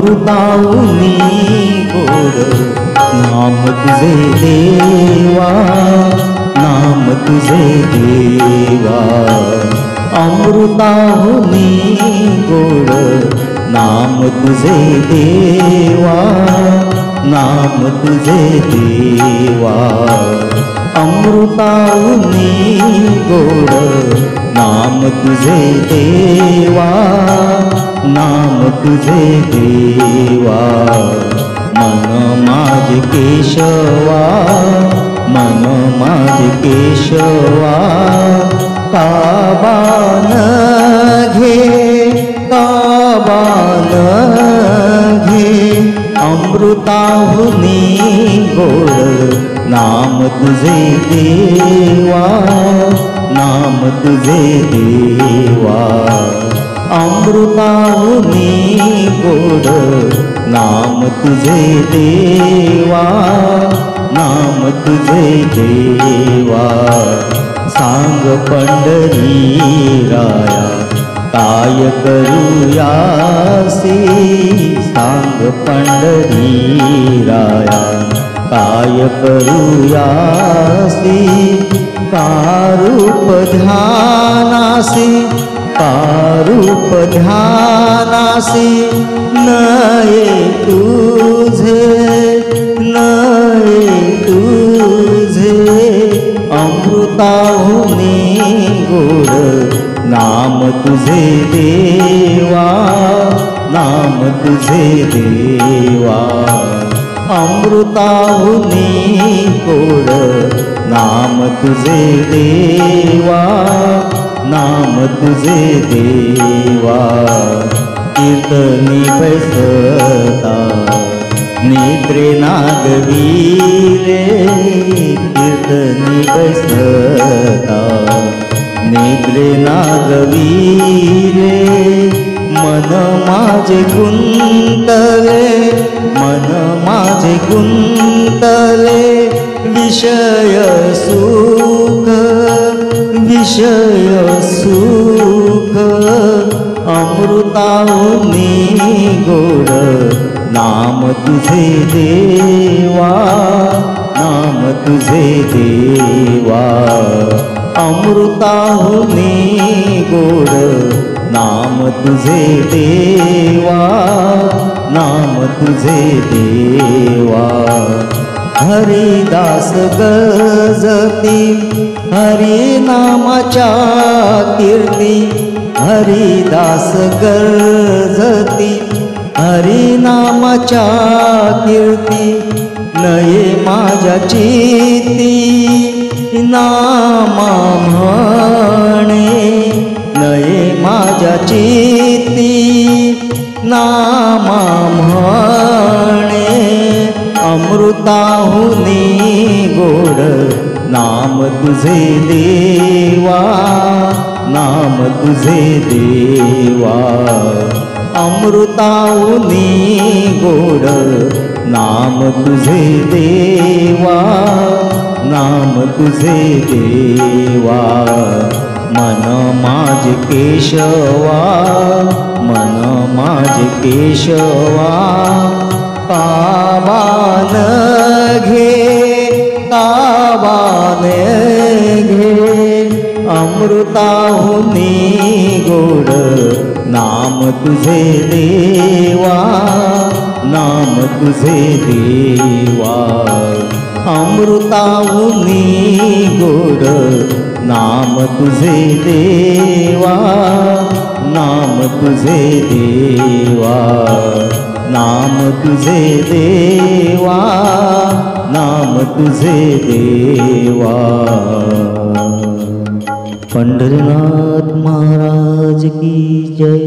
अमृताहुनी गोड नाम तुझे देवा, नाम तुझे देवा। अमृताहुनी गोड नाम तुझे देवा, नाम तुझे देवा। अमृताहुनी गोड नाम तुझे देवा, नाम तुझे देवा। मन माझे केशवा, मन माझे केशवा, काबान घे, काबान घे। अमृताहुनी गोड नाम तुझे देवा, नाम तुझे देवा। अमृताहुनी गोड नाम तुझे देवा, नाम तुझे देवा। सांग पंढरीराया काय करूयासी, सांग पंढरीराया काय करूयासी। कारूप ध्यानासी, कारूप ध्यानासी। नये तुझे, नये तुझे। अमृताहुनी गोड नाम तुझे देवा, नाम तुझे देवा। अमृताहुनी गोड नाम तुझे देवा, नाम तुझे देवा। कीर्तनी बैसता निद्रे नागवी रे, कीर्तनी बैसता निद्रे नागवी रे। मन माझे गुंतले, मन माझे गुंतले। विषय सुख, विषय सुख। अमृताहुनी गोड नाम तुझे देवा, नाम तुझे देवा। अमृताहुनी गोड नाम तुझे देवा, नाम तुझे देवा। हरिदास गजती हरि नामाच्या कीर्ती, हरिदास गरजती हरि नामाच्या कीर्ती। नये माझ्या चित्ती नामा म्हणे, नये माझ्या चित्ती नामा म्हणे। अमृताहुनी गोड नाम तुझे देवा, नाम तुझे देवा। अमृताहुनी गोड नाम तुझे देवा, नाम तुझे देवा। मन माझे केशवा, मन माझे केशवा। काबान घे, काबान घे। अमृताहुनी गोड नाम तुझे देवा, नाम तुझे देवा। अमृताहुनी गोड नाम तुझे देवा, नाम तुझे देवा। नाम तुझे देवा, नाम तुझे देवा। पंढरीनाथ महाराज की जय।